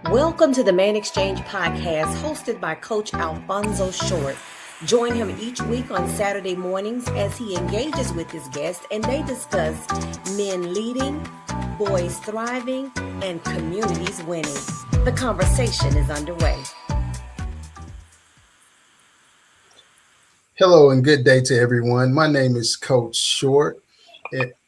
Welcome to the ManXchange podcast hosted by Coach Alfonso Short. Join him each week on Saturday mornings as he engages with his guests and they discuss men leading, boys thriving, and communities winning. The conversation is underway. Hello and good day to everyone. My name is Coach Short,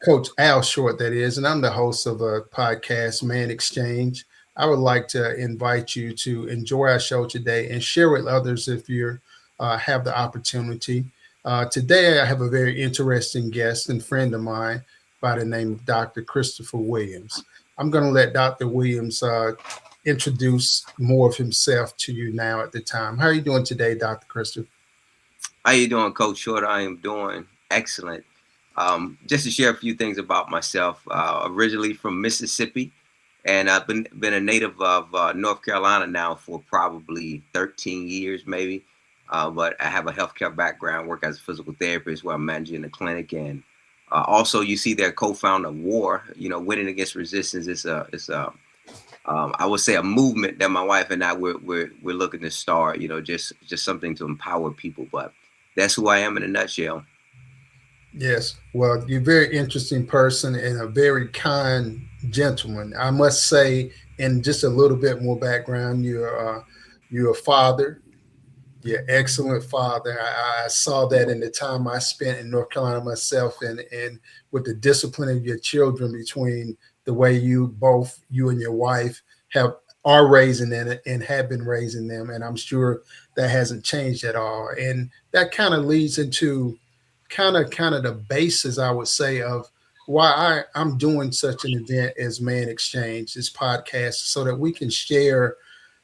Coach Al Short, that is, and I'm the host of a podcast, ManXchange. I would like to invite you to enjoy our show today and share with others if you have the opportunity. Today, I have a very interesting guest and friend of mine by the name of Dr. Kristopher Williams. I'm going to let Dr. Williams introduce more of himself to you now at the time. How are you doing today, Dr. Kristopher? How you doing, Coach Short? I am doing excellent. Just to share a few things about myself. Originally from Mississippi, and I've been a native of North Carolina now for probably 13 years, maybe. But I have a healthcare background, work as a physical therapist where I'm managing a clinic, and also you see their co-founder of WAR. Winning Against Resistance is I would say a movement that my wife and I we're looking to start. Just something to empower people, but. That's who I am in a nutshell. Yes. Well, you're a very interesting person and a very kind gentleman. I must say, in just a little bit more background, you're a father. You're an excellent father. I saw that in the time I spent in North Carolina myself, and with the discipline of your children between the way you and your wife are raising them and have been raising them, and I'm sure that hasn't changed at all. And that kind of leads into kind of the basis, I would say, of why I'm doing such an event as ManXchange, this podcast, so that we can share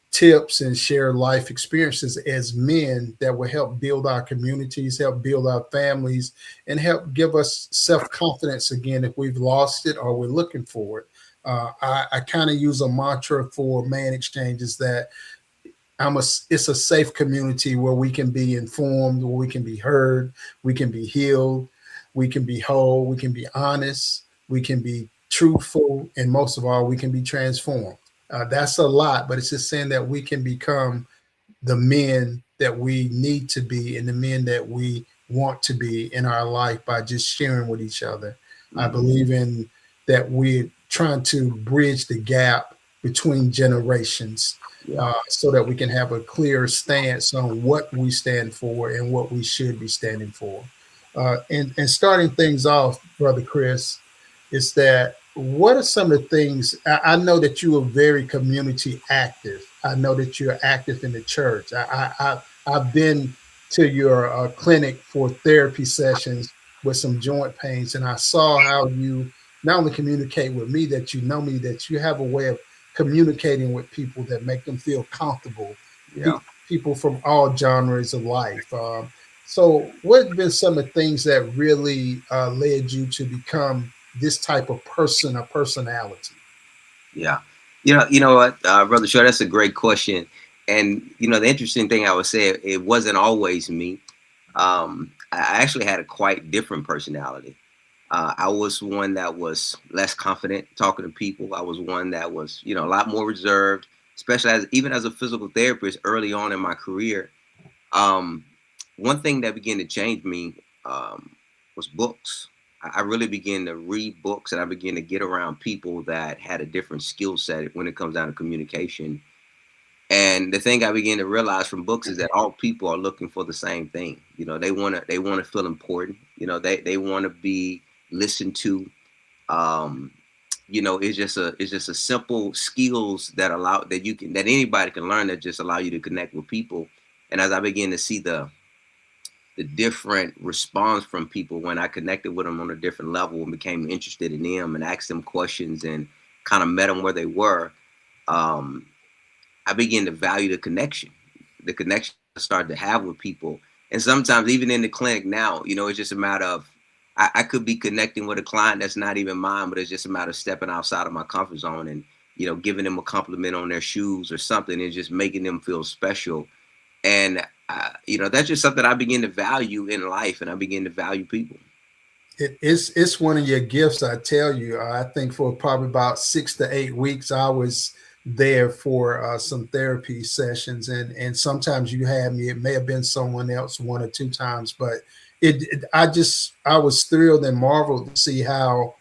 tips and share life experiences as men that will help build our communities, help build our families, and help give us self-confidence again if we've lost it or we're looking for it. I kind of use a mantra for ManXchange is that it's a safe community where we can be informed, where we can be heard, we can be healed, we can be whole, we can be honest, we can be truthful, and most of all, we can be transformed. That's a lot, but it's just saying that we can become the men that we need to be and the men that we want to be in our life by just sharing with each other. Mm-hmm. I believe in that we're trying to bridge the gap between generations. So that we can have a clear stance on what we stand for and what we should be standing for. And starting things off, Brother Chris, is that what are some of the things? I know that you are very community active. I know that you're active in the church. I've been to your clinic for therapy sessions with some joint pains, and I saw how you not only communicate with me, that you know me, that you have a way of communicating with people that make them feel comfortable. People from all genres of life. So what have been some of the things that really led you to become this type of person, a personality? Yeah. You know what, Brother Short, that's a great question. And, the interesting thing I would say, it wasn't always me. I actually had a quite different personality. I was one that was less confident talking to people. I was one that was, a lot more reserved, especially even as a physical therapist early on in my career. One thing that began to change me was books. I really began to read books, and I began to get around people that had a different skill set when it comes down to communication. And the thing I began to realize from books is that all people are looking for the same thing. They want to feel important. They want to be listened to. It's just a simple skills that anybody can learn that just allow you to connect with people. And as I began to see the different response from people when I connected with them on a different level and became interested in them and asked them questions and kind of met them where they were, I began to value the connection I started to have with people. And sometimes even in the clinic now, it's just a matter of, I could be connecting with a client that's not even mine, but it's just a matter of stepping outside of my comfort zone and, giving them a compliment on their shoes or something and just making them feel special. And, that's just something I begin to value in life, and I begin to value people. It's one of your gifts, I tell you. I think for probably about 6 to 8 weeks, I was there for some therapy sessions, and sometimes you had me. It may have been someone else one or two times, but I was thrilled and marveled to see how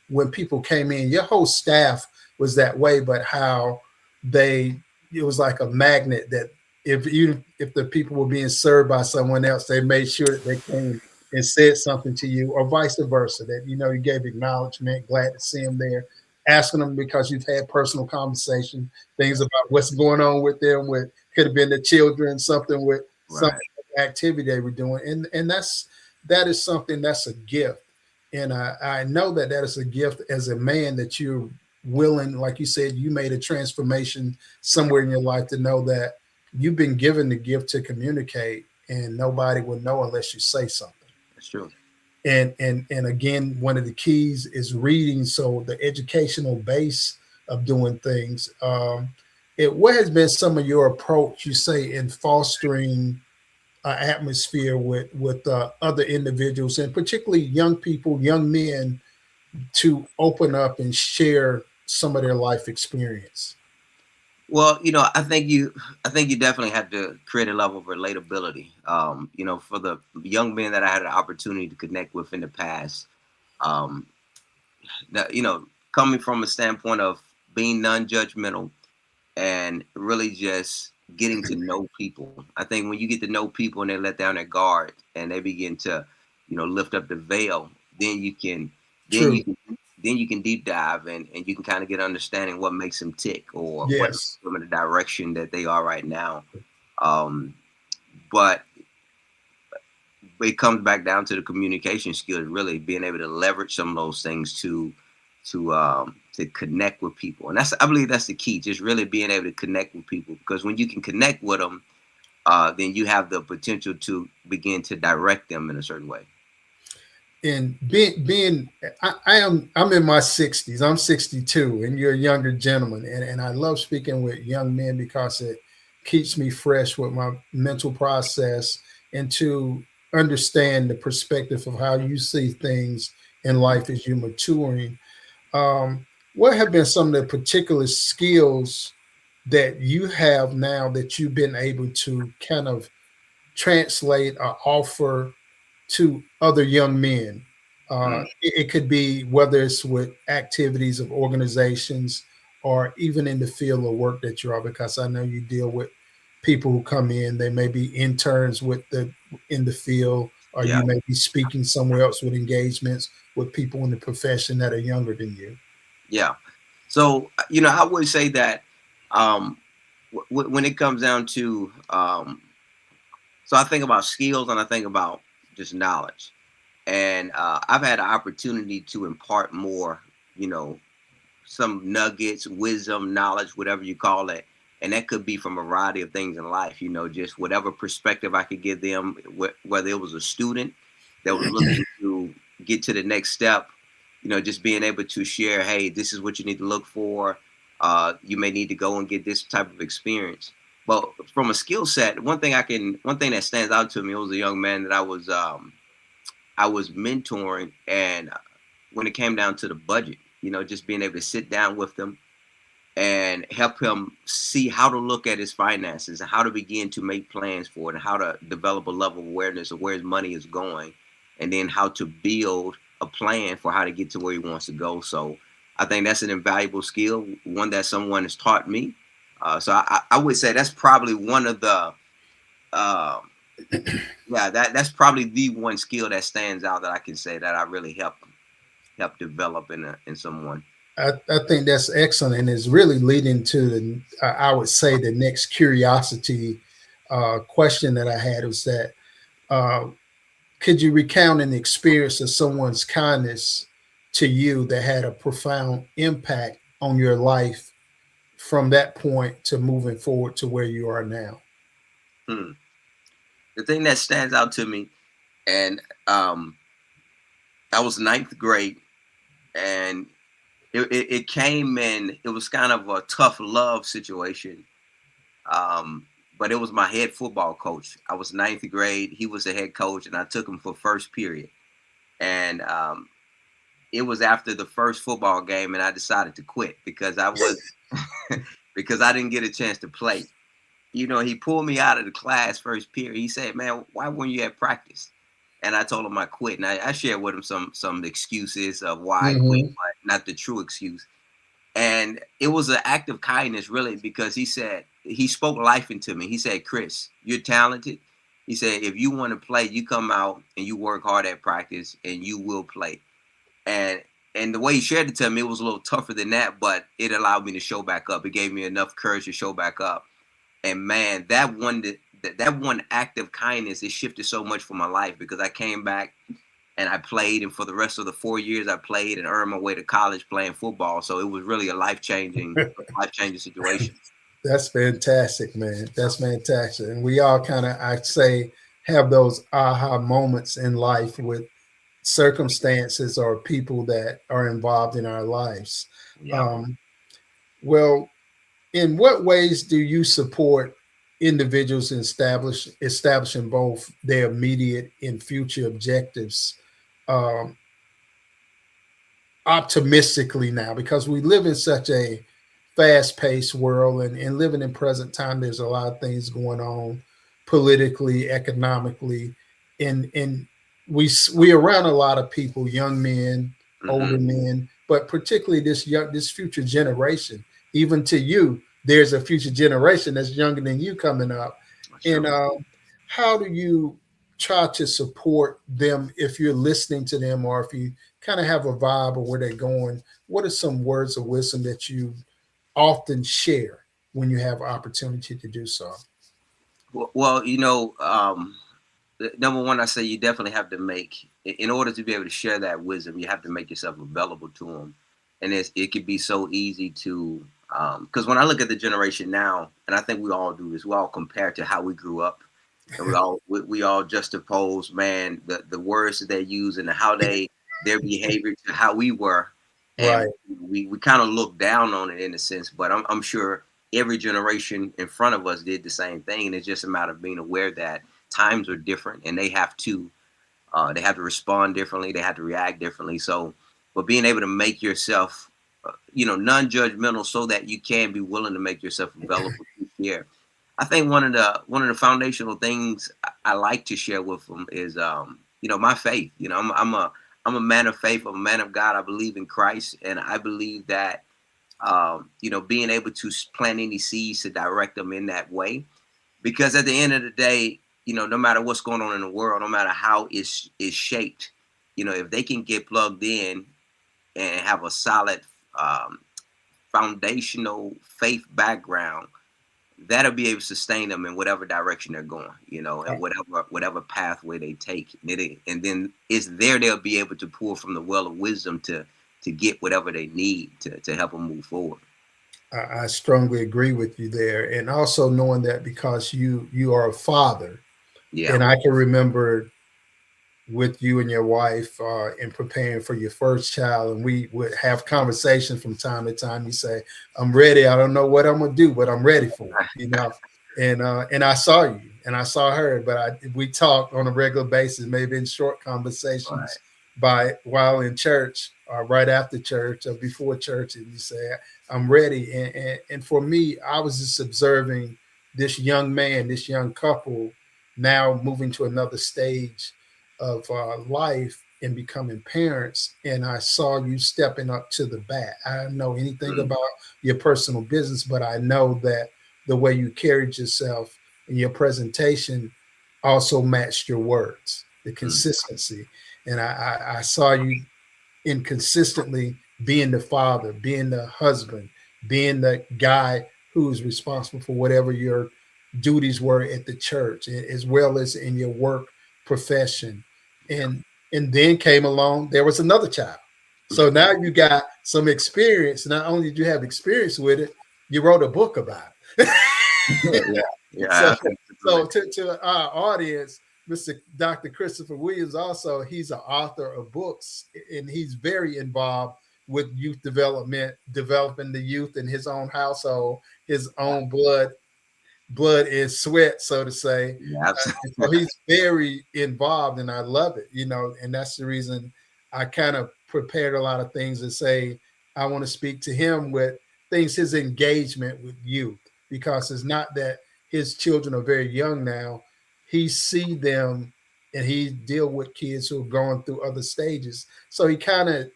when people came in, your whole staff was that way, but how they it was like a magnet that if the people were being served by someone else, they made sure that they came and said something to you, or vice versa, that you gave acknowledgement, glad to see them there, asking them because you've had personal conversation, things about what's going on with them, with could have been the children, something with some Right. activity they were doing, and that is something that's a gift, and I know that that is a gift as a man, that you're willing, like you said, you made a transformation somewhere in your life to know that you've been given the gift to communicate, and nobody will know unless you say something. That's true. And again, one of the keys is reading. So the educational base of doing things. What has been some of your approach, you say, in fostering an atmosphere with other individuals, and particularly young people, young men, to open up and share some of their life experience? Well, I think you definitely have to create a level of relatability. For the young men that I had an opportunity to connect with in the past, um, that, coming from a standpoint of being non-judgmental and really just getting to know people. I think when you get to know people and they let down their guard and they begin to, lift up the veil, then you can, then you True. can, then you can deep dive and you can kind of get understanding what makes them tick or what makes Yes. them in the direction that they are right now. Um, but it comes back down to the communication skills, really being able to leverage some of those things to connect with people, and I believe that's the key. Just really being able to connect with people, because when you can connect with them, then you have the potential to begin to direct them in a certain way. And I'm in my 60s. I'm 62, and you're a younger gentleman, and I love speaking with young men because it keeps me fresh with my mental process, and to understand the perspective of how you see things in life as you're maturing. What have been some of the particular skills that you have now that you've been able to kind of translate or offer to other young men? Mm, It could be whether it's with activities of organizations, or even in the field of work that you are, because I know you deal with people who come in, they may be interns in the field, or yeah, you may be speaking somewhere else with engagements with people in the profession that are younger than you. yeah. So I would say that um, when it comes down to so I think about skills and I think about just knowledge. And I've had an opportunity to impart more, you know, some nuggets, wisdom, knowledge, whatever you call it. And that could be from a variety of things in life, just whatever perspective I could give them, whether it was a student that was looking to get to the next step, just being able to share, hey, this is what you need to look for. You may need to go and get this type of experience. But from a skill set, one thing that stands out to me, it was a young man that I was mentoring, and when it came down to the budget, just being able to sit down with them and help him see how to look at his finances and how to begin to make plans for it and how to develop a level of awareness of where his money is going, and then how to build a plan for how to get to where he wants to go. So I think that's an invaluable skill, one that someone has taught me. So I would say that's probably one of the uh, yeah, that's probably the one skill that stands out that I can say that I really help develop in someone. I think that's excellent, and is really leading to I would say, the next curiosity question that I had was that, uh, could you recount an experience of someone's kindness to you that had a profound impact on your life from that point to moving forward to where you are now? Hmm. The thing that stands out to me, and I was ninth grade, and it came in. It was kind of a tough love situation. Um, but it was my head football coach. I was ninth grade. He was the head coach, and I took him for first period. And it was after the first football game, and I decided to quit because I was because I didn't get a chance to play. He pulled me out of the class first period. He said, "Man, why weren't you at practice?" And I told him I quit. And I shared with him some excuses of why I quit, Mm-hmm. but not the true excuse. And it was an act of kindness, really, because he spoke life into me. He said, "Chris, you're talented." He said, "If you want to play, you come out and you work hard at practice and you will play." And and the way he shared it to me, it was a little tougher than that, but it allowed me to show back up. It gave me enough courage to show back up. And man, that one act of kindness, it shifted so much for my life, because I came back and I played, and for the rest of the 4 years I played and earned my way to college playing football. So it was really a life changing situation. That's fantastic, man. That's fantastic. And we all kind of, I'd say, have those aha moments in life with circumstances or people that are involved in our lives. Yeah. Um, well, in what ways do you support individuals in establishing both their immediate and future objectives um, optimistically now? Because we live in such a fast-paced world, and living in present time, there's a lot of things going on politically, economically, and we around a lot of people, young men, older Hmm. men, but particularly this future generation. Even to you, there's a future generation that's younger than you coming up. And Sure. how do you try to support them if you're listening to them, or if you kind of have a vibe of where they're going? What are some words of wisdom that you often share when you have opportunity to do so? Well, number one, I say you definitely have to in order to be able to share that wisdom, you have to make yourself available to them. And it could be so easy to, because when I look at the generation now, and I think we all do this, we all compare to how we grew up, and we all juxtapose, man, the words that they use and their behavior to how we were, Right. and we kind of look down on it in a sense. But I'm sure every generation in front of us did the same thing, and it's just a matter of being aware that times are different, and they have to respond differently, they have to react differently. So, but being able to make yourself, non-judgmental, so that you can be willing to make yourself available to share. I think one of the foundational things I like to share with them is, my faith. I'm a man of faith. I'm a man of God. I believe in Christ, and I believe that, being able to plant any seeds to direct them in that way, because at the end of the day, no matter what's going on in the world, no matter how it's shaped, if they can get plugged in and have a solid, um, foundational faith background, that'll be able to sustain them in whatever direction they're going, and whatever pathway they take. And then it's there they'll be able to pull from the well of wisdom to get whatever they need to help them move forward. I strongly agree with you there, and also knowing that because you are a father, Yeah. and I can remember with you and your wife in preparing for your first child, and we would have conversations from time to time. You say, "I'm ready. I don't know what I'm gonna do, but I'm ready for it." And I saw you, and I saw her, but we talked on a regular basis, maybe in short Right. conversations by while in church, or right after church, or before church, and you say, "I'm ready." And for me, I was just observing this young man, this young couple, now moving to another stage of life and becoming parents, and I saw you stepping up to the bat. I don't know anything Mm. about your personal business, but I know that the way you carried yourself and your presentation also matched your words, the Mm. consistency. And I saw you inconsistently being the father, being the husband, being the guy who is responsible for whatever your duties were at the church, as well as in your work profession. Yeah. And then came along, there was another child. So now you got some experience. Not only did you have experience with it, you wrote a book about it. Yeah. Yeah. So, Absolutely. to our audience, Mr. Dr. Kristopher Williams, also he's an author of books, and he's very involved with youth development, developing the youth in his own household, his own blood and sweat, so to say. Yeah. And Absolutely. so he's very involved, and I love it, and that's the reason I kind of prepared a lot of things to say. I want to speak to him with things his engagement with youth, because it's not that his children are very young now. He see them and he deal with kids who are going through other stages. So he kind of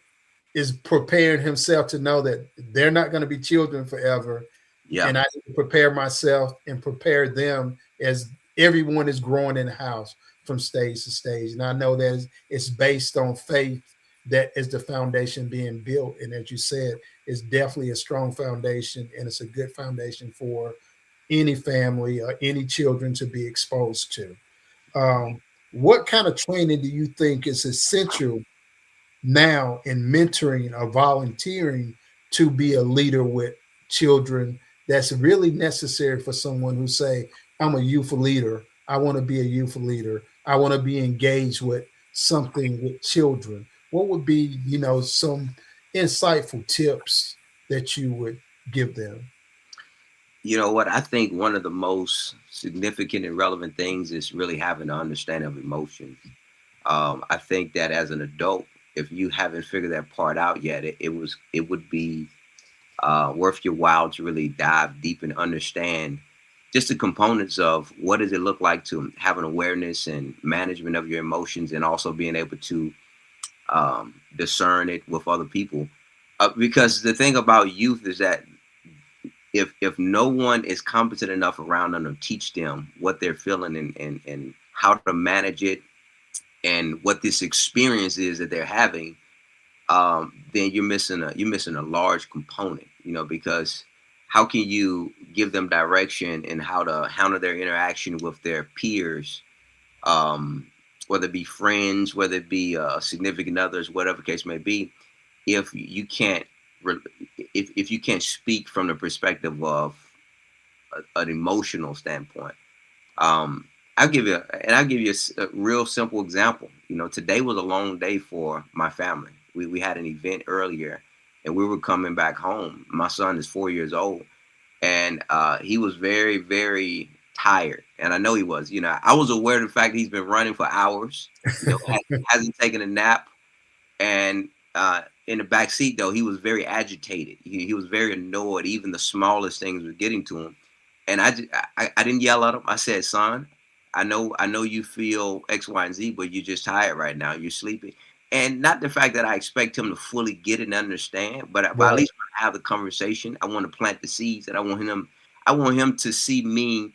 is preparing himself to know that they're not going to be children forever. Yeah. And I need to prepare myself and prepare them as everyone is growing in the house from stage to stage. And I know that it's based on faith that is the foundation being built. And as you said, it's definitely a strong foundation, and it's a good foundation for any family or any children to be exposed to. What kind of training do you think is essential now in mentoring or volunteering to be a leader with children, that's really necessary for someone who say, I'm a youth leader, I want to be a youth leader, I want to be engaged with something with children? What would be, some insightful tips that you would give them? You know what? I think one of the most significant and relevant things is really having an understanding of emotions. I think that as an adult, if you haven't figured that part out yet, it would be worth your while to really dive deep and understand just the components of what does it look like to have an awareness and management of your emotions, and also being able to discern it with other people. Because the thing about youth is that if no one is competent enough around them to teach them what they're feeling and how to manage it and what this experience is that they're having, then you're missing a large component, because how can you give them direction in how to handle their interaction with their peers, whether it be friends, whether it be significant others, whatever the case may be, if you can't if you can't speak from the perspective of an emotional standpoint. I'll give you a real simple example. Today was a long day for my family. We had an event earlier, and we were coming back home. My son is 4 years old, and he was very, very tired. And I know he was. I was aware of the fact that he's been running for hours. Hasn't taken a nap, and in the back seat, though, he was very agitated. He was very annoyed. Even the smallest things were getting to him. And I didn't yell at him. I said, son, I know you feel X, Y, and Z, but you're just tired right now. You're sleeping. And not the fact that I expect him to fully get it and understand, but at least when I have the conversation, I want to plant the seeds, and I want him to see me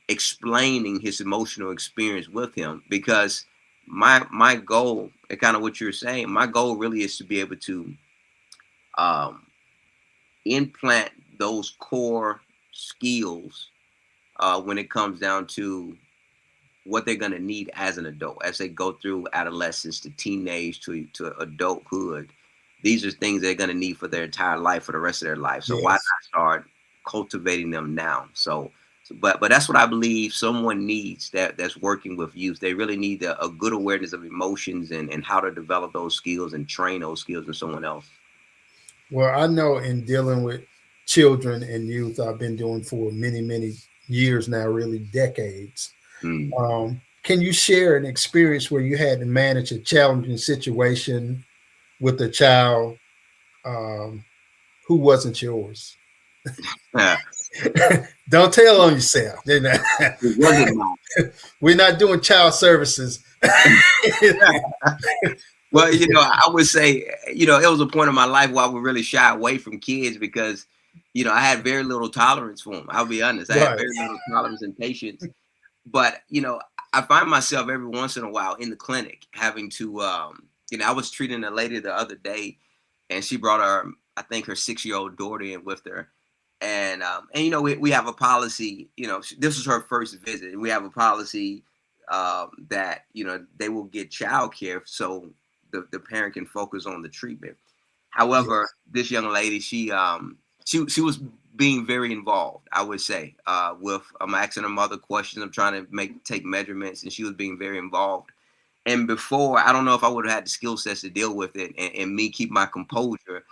explaining his emotional experience with him, because my goal, and kind of what you're saying, my goal really is to be able to implant those core skills when it comes down to what they're going to need as an adult, as they go through adolescence to teenage to adulthood. These are things they're going to need for their entire life, for the rest of their life. So why not start cultivating them now? But that's what I believe someone needs that's working with youth. They really need a good awareness of emotions and how to develop those skills and train those skills in someone else. Well, I know in dealing with children and youth, I've been doing for many, many years now, really decades. Can you share an experience where you had to manage a challenging situation with a child who wasn't yours? Don't tell on yourself. We're not doing child services. Well, I would say, it was a point in my life where I would really shy away from kids because, I had very little tolerance for them. I'll be honest. I had very little tolerance and patience. But, I find myself every once in a while in the clinic having to, I was treating a lady the other day, and she brought I think her 6-year-old daughter in with her. And we have a policy, this was her first visit, and we have a policy that, they will get childcare so the parent can focus on the treatment. However, this young lady, she was being very involved, I would say, I'm asking her mother questions. I'm trying to take measurements, and she was being very involved. And before, I don't know if I would have had the skill sets to deal with it and me keep my composure,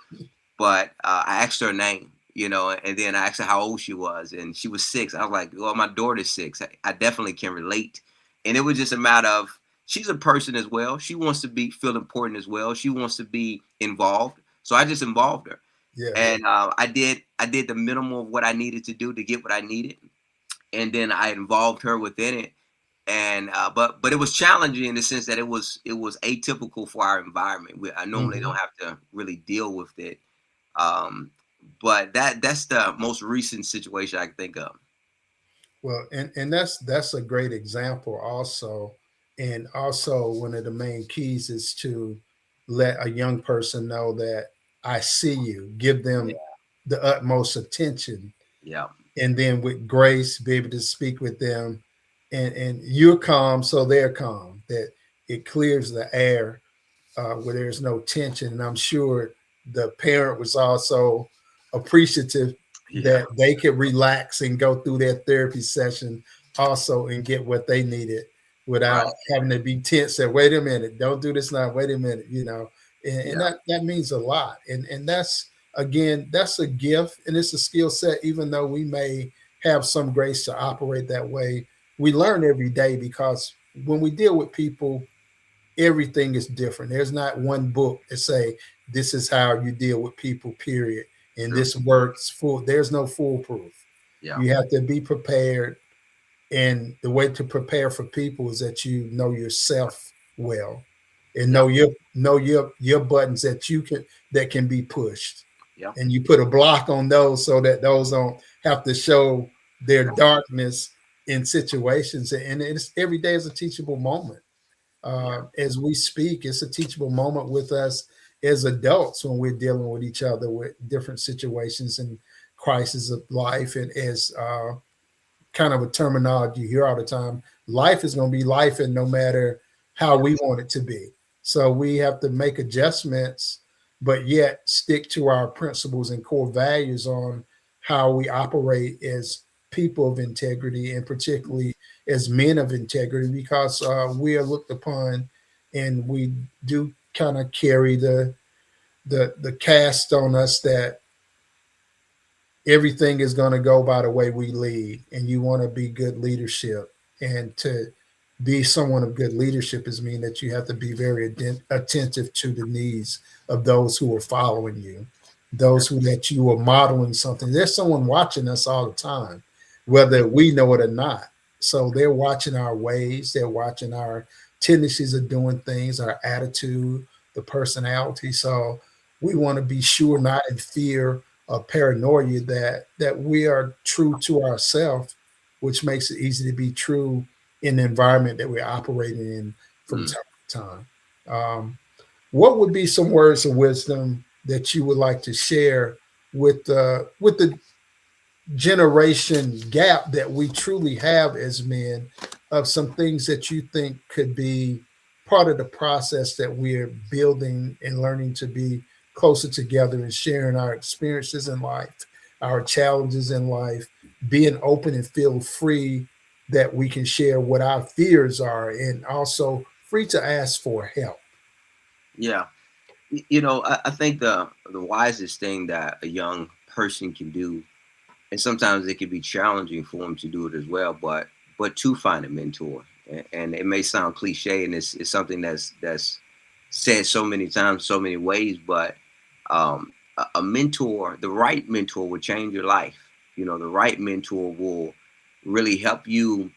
but I asked her name, and then I asked her how old she was, and she was 6. I was like, well, my daughter's 6. I definitely can relate. And it was just a matter of, she's a person as well. She wants to feel important as well. She wants to be involved. So I just involved her. Yes. And I did the minimum of what I needed to do to get what I needed, and then I involved her within it. And but it was challenging in the sense that it was atypical for our environment. I normally Hmm. don't have to really deal with it, but that's the most recent situation I can think of. Well, and that's a great example also. And also one of the main keys is to let a young person know that I see you, give Yeah, them the utmost attention, yeah, and then with grace be able to speak with them, and you're calm so they're calm, that it clears the air where there's no tension. And I'm sure the parent was also appreciative yeah, that they could relax and go through their therapy session also and get what they needed right, without having to be tense. That wait a minute, don't do this now. Wait a minute, and yeah, that means a lot. And that's, again, that's a gift and it's a skill set. Even though we may have some grace to operate that way, we learn every day, because when we deal with people, everything is different. There's not one book that say this is how you deal with people, period, and true, this works full. There's no foolproof. yeah, You have to be prepared, and the way to prepare for people is that you know yourself well, and yeah, know your buttons that can be pushed, yeah, and you put a block on those so that those don't have to show their yeah, darkness in situations. And it's every day is a teachable moment. yeah, As we speak, it's a teachable moment with us as adults when we're dealing with each other with different situations and crises of life. And as kind of a terminology you hear all the time, life is going to be life, and no matter how yeah, we want it to be. So we have to make adjustments, but yet stick to our principles and core values on how we operate as people of integrity, and particularly as men of integrity, because we are looked upon, and we do kind of carry the cast on us that everything is going to go by the way we lead, and you want to be good leadership. And to be someone of good leadership is mean that you have to be very attentive to the needs of those who are following you, yeah, those who that you are modeling something. There's someone watching us all the time, whether we know it or not. So they're watching our ways, they're watching our tendencies of doing things, our attitude, the personality. So we want to be sure, not in fear of paranoia, that we are true to ourselves, which makes it easy to be true in the environment that we're operating in from mm, time to time. What would be some words of wisdom that you would like to share with the generation gap that we truly have as men, of some things that you think could be part of the process that we're building and learning to be closer together and sharing our experiences in life, our challenges in life, being open and feel free that we can share what our fears are, and also free to ask for help. yeah. I think the wisest thing that a young person can do, and sometimes it can be challenging for them to do it as well, but to find a mentor. And it may sound cliche, and it's something that's said so many times, so many ways, but a mentor, the right mentor, will change your life. The right mentor will really help you.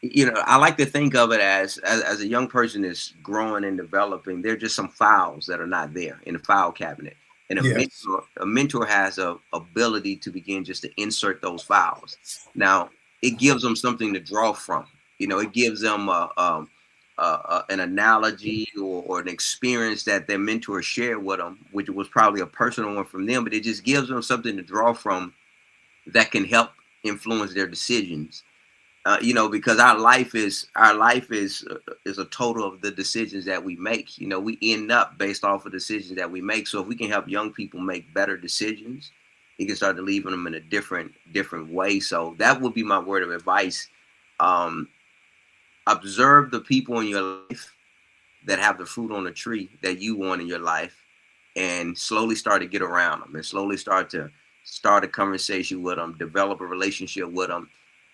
I like to think of it as a young person is growing and developing. There are just some files that are not there in the file cabinet, and a Yes. mentor a mentor has a ability to begin just to insert those files. Now it gives them something to draw from. It gives them an analogy, or an experience that their mentor shared with them, which was probably a personal one from them, but it just gives them something to draw from that can help influence their decisions. Because our life is a total of the decisions that we make. We end up based off of decisions that we make. So if we can help young people make better decisions, it can start to leave them in a different way. So that would be my word of advice. Um, Observe the people in your life that have the fruit on the tree that you want in your life, and slowly start to get around them, and slowly start a conversation with them, develop a relationship with them.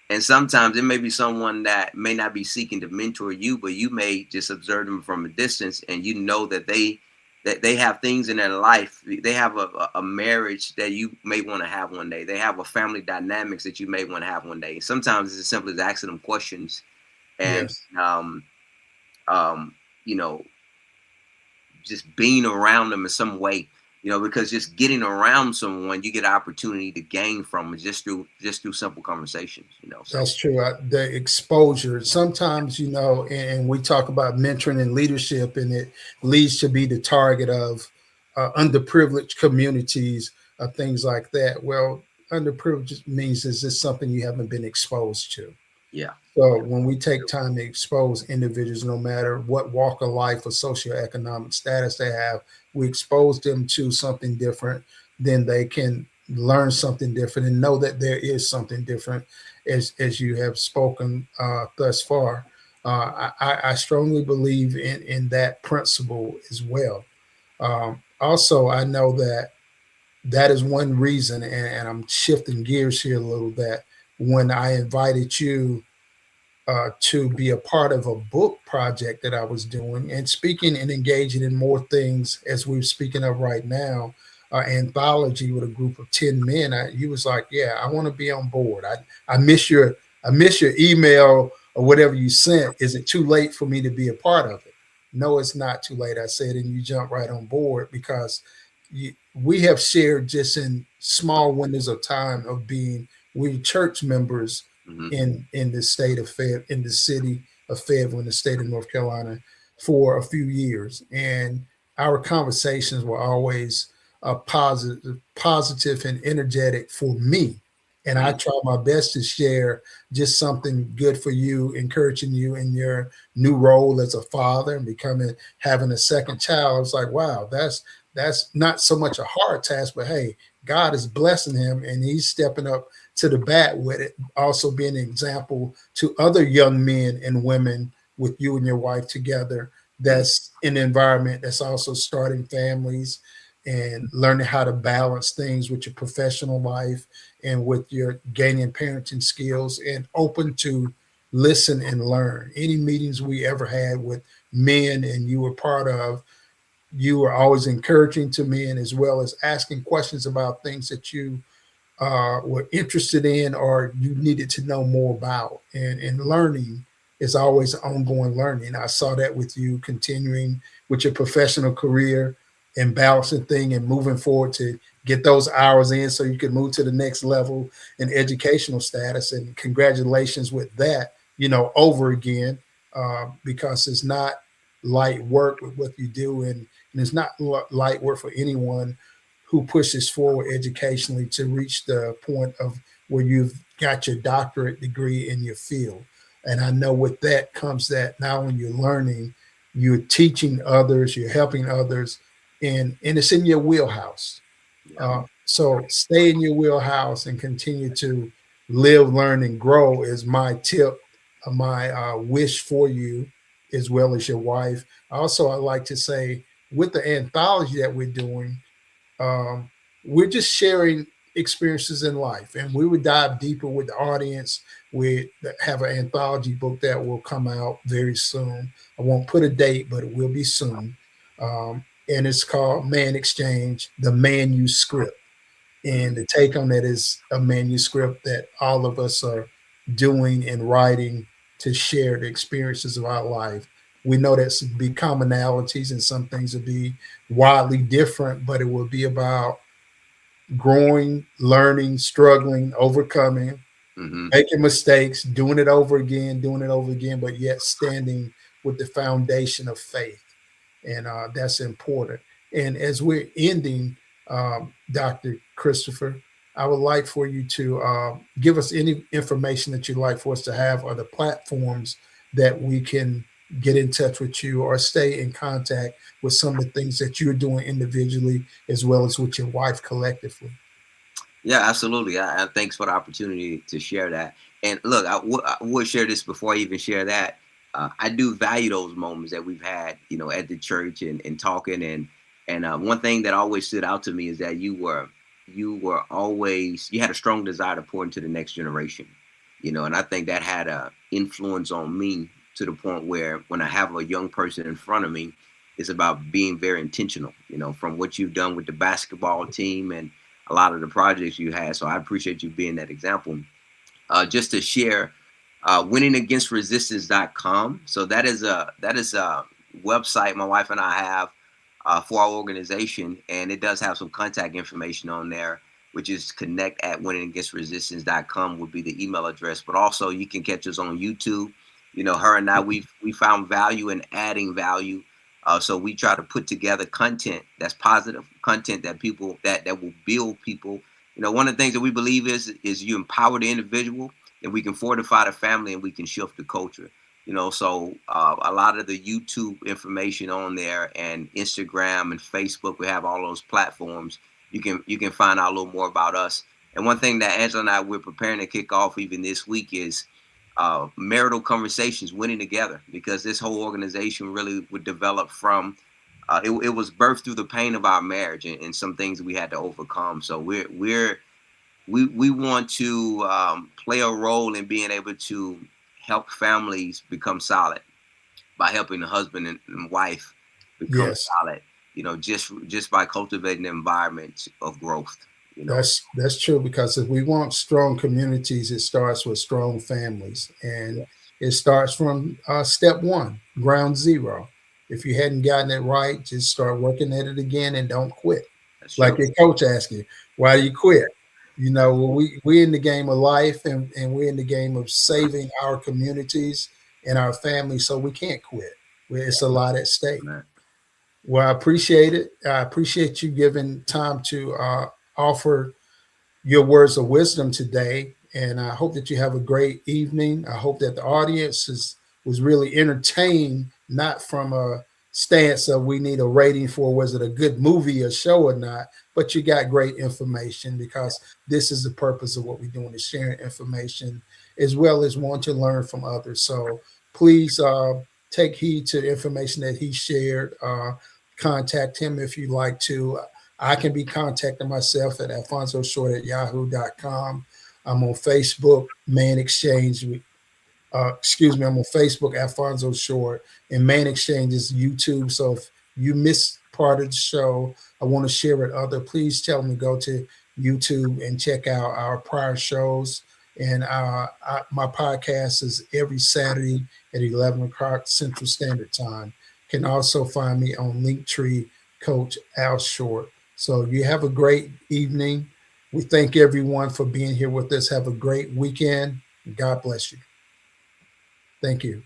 And sometimes it may be someone that may not be seeking to mentor you, but you may just observe them from a distance, and you know that they have things in their life. They have a marriage that you may want to have one day. They have a family dynamics that you may want to have one day. Sometimes it's as simple as asking them questions and, Yes. um, you know, just being around them in some way, because just getting around someone, you get an opportunity to gain from it just through simple conversations. So That's true. The exposure. Sometimes, and we talk about mentoring and leadership, and it leads to be the target of underprivileged communities, things like that. Well, underprivileged means is this something you haven't been exposed to? yeah, So when we take time to expose individuals, no matter what walk of life or socioeconomic status they have, we expose them to something different, then they can learn something different and know that there is something different, as you have spoken thus far. I strongly believe in that principle as well. Also, I know that is one reason, and I'm shifting gears here a little, that when I invited you to be a part of a book project that I was doing and speaking and engaging in more things as we're speaking of right now, anthology with a group of 10 men. You was like, yeah, I want to be on board. I miss your email or whatever you sent. Is it too late for me to be a part of it? No, it's not too late. I said, and you jump right on board because we have shared just in small windows of time of being we church members hmm in the state of in the city of Fayetteville, in the state of North Carolina, for a few years, and our conversations were always positive and energetic for me. And I hmm try my best to share just something good for you, encouraging you in your new role as a father and having a second child. It's like, wow, that's not so much a hard task, but hey, God is blessing him and he's stepping up to the bat with it, also being an example to other young men and women with you and your wife together. That's an environment that's also starting families and learning how to balance things with your professional life and with your gaining parenting skills and open to listen and learn. Any meetings we ever had with men and you were part of, you were always encouraging to men as well as asking questions about things that you were interested in or you needed to know more about. And learning is always ongoing learning. I saw that with you continuing with your professional career and balancing thing and moving forward to get those hours in so you can move to the next level in educational status. And congratulations with that, over again, because it's not light work with what you do. And it's not light work for anyone who pushes forward educationally to reach the point of where you've got your doctorate degree in your field. And I know with that comes that not only you're learning, you're teaching others, you're helping others, and it's in your wheelhouse. yeah. So stay in your wheelhouse and continue to live, learn, and grow is my tip, my wish for you, as well as your wife. Also, I like to say with the anthology that we're doing, um, we're just sharing experiences in life, and we would dive deeper with the audience. We have an anthology book that will come out very soon. I won't put a date, but it will be soon. And it's called ManXchange, the manuscript. And the take on that is a manuscript that all of us are doing and writing to share the experiences of our life. We know that's be commonalities and some things will be wildly different, but it will be about growing, learning, struggling, overcoming, hmm making mistakes, doing it over again, but yet standing with the foundation of faith. And that's important. And as we're ending, Dr. Christopher, I would like for you to give us any information that you'd like for us to have, or the platforms that we can get in touch with you or stay in contact with some of the things that you're doing individually as well as with your wife collectively. Yeah, absolutely. Thanks for the opportunity to share that. And look, I would share this before I even share that. I do value those moments that we've had, at the church and talking. And one thing that always stood out to me is that you had a strong desire to pour into the next generation, and I think that had a influence on me to the point where when I have a young person in front of me, it's about being very intentional, from what you've done with the basketball team and a lot of the projects you had. So I appreciate you being that example. Just to share, winningagainstresistance.com. So that is a website my wife and I have for our organization, and it does have some contact information on there, which is connect@winningagainstresistance.com would be the email address. But also you can catch us on YouTube. Her and I, we found value in adding value. So we try to put together content that's positive, content that people that will build people. One of the things that we believe is you empower the individual, and we can fortify the family, and we can shift the culture. So a lot of the YouTube information on there, and Instagram and Facebook, we have all those platforms. You can find out a little more about us. And one thing that Angela and I, we're preparing to kick off even this week is marital conversations, winning together, because this whole organization really would develop from it was birthed through the pain of our marriage and some things we had to overcome. So we want to play a role in being able to help families become solid by helping the husband and wife become solid. Just by cultivating an environment of growth. That's true, because if we want strong communities, it starts with strong families, and it starts from step one, ground zero. If you hadn't gotten it right, just start working at it again and don't quit. Like your coach asked you, why do you quit? We're in the game of life, and we're in the game of saving our communities and our families, so we can't quit. It's a lot at stake. Well, I appreciate it. I appreciate you giving time to offer your words of wisdom today. And I hope that you have a great evening. I hope that the audience was really entertained, not from a stance of we need a rating for was it a good movie or show or not, but you got great information, because this is the purpose of what we're doing, is sharing information as well as want to learn from others. So please take heed to the information that he shared. Contact him if you'd like to. I can be contacting myself at alfonsoshort@yahoo.com. I'm on Facebook, ManXchange. I'm on Facebook, Alfonso Short, and ManXchange is YouTube. So if you miss part of the show, I want to share with others, please tell them to go to YouTube and check out our prior shows. And my podcast is every Saturday at 11 o'clock Central Standard Time. You can also find me on Linktree, Coach Al Short. So you have a great evening. We thank everyone for being here with us. Have a great weekend. God bless you. Thank you.